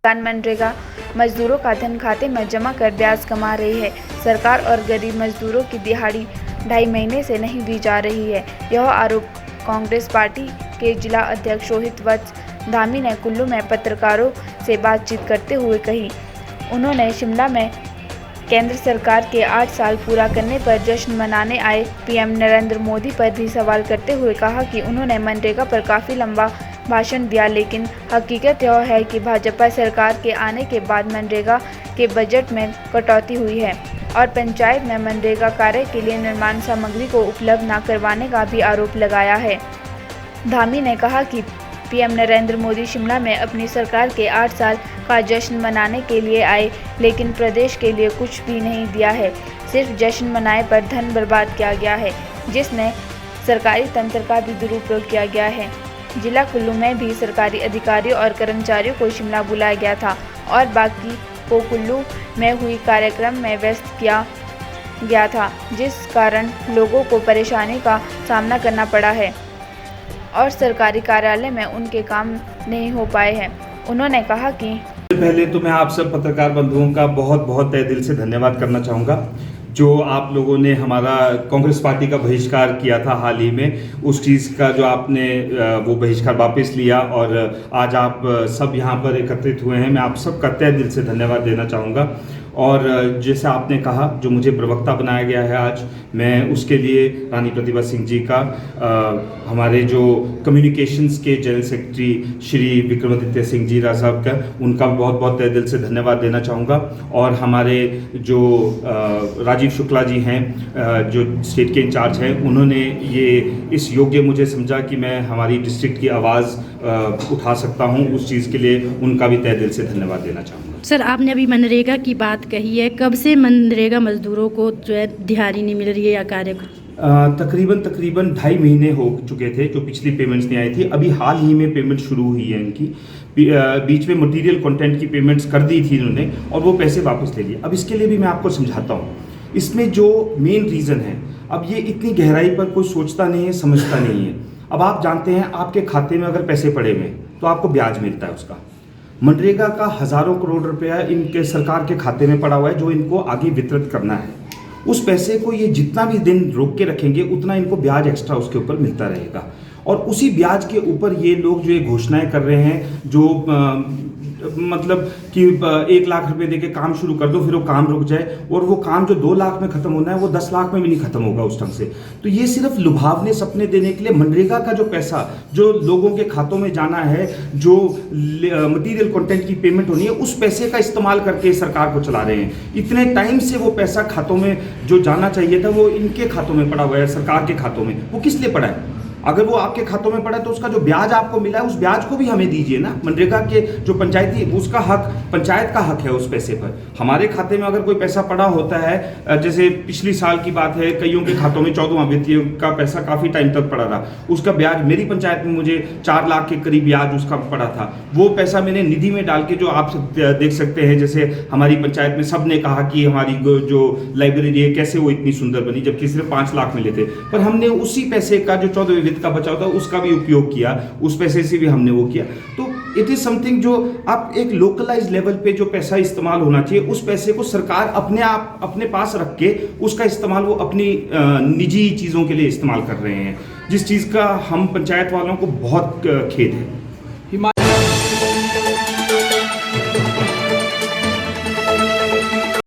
मनरेगा मजदूरों का धन खाते में जमा कर ब्याज कमा रही है। सरकार और गरीब मजदूरों की दिहाड़ी 2.5 महीने से नहीं दी जा रही है। यह आरोप कांग्रेस पार्टी के जिला अध्यक्ष रोहित वत्स धामी ने कुल्लू में पत्रकारों से बातचीत करते हुए कही। उन्होंने शिमला में केंद्र सरकार के 8 साल पूरा करने पर जश्न मनाने आए पीएम नरेंद्र मोदी पर भी सवाल करते हुए कहा कि उन्होंने मनरेगा पर काफ़ी लंबा भाषण दिया, लेकिन हकीकत यह है कि भाजपा सरकार के आने के बाद मनरेगा के बजट में कटौती हुई है और पंचायत में मनरेगा कार्य के लिए निर्माण सामग्री को उपलब्ध न करवाने का भी आरोप लगाया है। धामी ने कहा कि पीएम नरेंद्र मोदी शिमला में अपनी सरकार के 8 साल का जश्न मनाने के लिए आए, लेकिन प्रदेश के लिए कुछ भी नहीं दिया है। सिर्फ जश्न मनाए पर धन बर्बाद किया गया है, जिसमें सरकारी तंत्र का भी दुरुपयोग किया गया है। जिला कुल्लू में भी सरकारी अधिकारियों और कर्मचारियों को शिमला बुलाया गया था और बाकी को कुल्लू में हुई कार्यक्रम में व्यस्त किया गया था, जिस कारण लोगों को परेशानी का सामना करना पड़ा है और सरकारी कार्यालय में उनके काम नहीं हो पाए हैं। उन्होंने कहा कि पहले तो मैं आप सब पत्रकार बंधुओं का बहुत बहुत तहे दिल से धन्यवाद करना चाहूँगा। जो आप लोगों ने हमारा कांग्रेस पार्टी का बहिष्कार किया था हाल ही में, उस चीज़ का जो आपने वो बहिष्कार वापस लिया और आज आप सब यहाँ पर एकत्रित हुए हैं, मैं आप सबका तहे दिल से धन्यवाद देना चाहूँगा। और जैसे आपने कहा, जो मुझे प्रवक्ता बनाया गया है आज, मैं उसके लिए रानी प्रतिभा सिंह जी का, हमारे जो कम्युनिकेशंस के जनरल सेक्रेटरी श्री विक्रमादित्य सिंह जी साहब का, उनका बहुत बहुत तहे दिल से धन्यवाद देना चाहूँगा। और हमारे जो राजीव शुक्ला जी हैं, जो स्टेट के इंचार्ज हैं, उन्होंने ये इस योग्य मुझे समझा कि मैं हमारी डिस्ट्रिक्ट की आवाज़ उठा सकता हूँ, उस चीज़ के लिए उनका भी तहे दिल से धन्यवाद देना चाहूँगा। सर, आपने अभी मनरेगा की बात कही है, कब से मनरेगा मजदूरों को जो है दिहाड़ी नहीं मिल रही है या कार्य तकरीबन 2.5 महीने हो चुके थे जो पिछली पेमेंट्स नहीं आई थी। अभी हाल ही में पेमेंट शुरू हुई है इनकी। बीच में मटेरियल कंटेंट की पेमेंट्स कर दी थी इन्होंने और वो पैसे वापस ले लिए। अब इसके लिए भी मैं आपको समझाता हूँ। इसमें जो मेन रीज़न है, अब ये इतनी गहराई पर कोई सोचता नहीं है, समझता नहीं है। अब आप जानते हैं, आपके खाते में अगर पैसे पड़े हुए तो आपको ब्याज मिलता है उसका। मनरेगा का हज़ारों करोड़ रुपया इनके सरकार के खाते में पड़ा हुआ है, जो इनको आगे वितरित करना है। उस पैसे को ये जितना भी दिन रोक के रखेंगे, उतना इनको ब्याज एक्स्ट्रा उसके ऊपर मिलता रहेगा। और उसी ब्याज के ऊपर ये लोग जो ये घोषणाएं कर रहे हैं, जो मतलब कि 1 लाख रुपए देके काम शुरू कर दो, फिर वो काम रुक जाए, और वो काम जो 2 लाख में खत्म होना है वो 10 लाख में भी नहीं खत्म होगा उस ढंग से। तो ये सिर्फ लुभावने सपने देने के लिए मनरेगा का जो पैसा जो लोगों के खातों में जाना है, जो मटीरियल कंटेंट की पेमेंट होनी है, उस पैसे का इस्तेमाल करके सरकार को चला रहे हैं। इतने टाइम से वो पैसा खातों में जो जाना चाहिए था, वो इनके खातों में पड़ा हुआ है, सरकार के खातों में। वो किस लिए पड़ा है? अगर वो आपके खातों में पड़ा है तो उसका जो ब्याज आपको मिला है, उस ब्याज को भी हमें दीजिए ना। मनरेगा के जो पंचायती, उसका हक, पंचायत का हक है उस पैसे पर। हमारे खाते में अगर कोई पैसा पड़ा होता है, जैसे पिछली साल की बात है, कईयों के खातों में 14वां वित्तीय का पैसा काफ़ी टाइम तक पड़ा रहा, उसका ब्याज मेरी पंचायत में मुझे 4 लाख के करीब ब्याज उसका पड़ा था। वो पैसा मैंने निधि में डाल के, जो आप देख सकते हैं, जैसे हमारी पंचायत में सब ने कहा कि हमारी जो लाइब्रेरी है कैसे वो इतनी सुंदर बनी, जबकि सिर्फ 5 लाख मिले थे। पर हमने उसी पैसे का जो 14वें का बचा होता उसका भी उपयोग किया, उस पैसे से भी हमने वो किया। तो इट इज समथिंग जो आप एक लोकलाइज लेवल पे जो पैसा इस्तेमाल होना चाहिए, उस पैसे को सरकार अपने पास रख के उसका इस्तेमाल वो अपनी निजी चीज़ों के लिए इस्तेमाल कर रहे हैं, जिस चीज़ का हम पंचायत वालों को बहुत खेद है।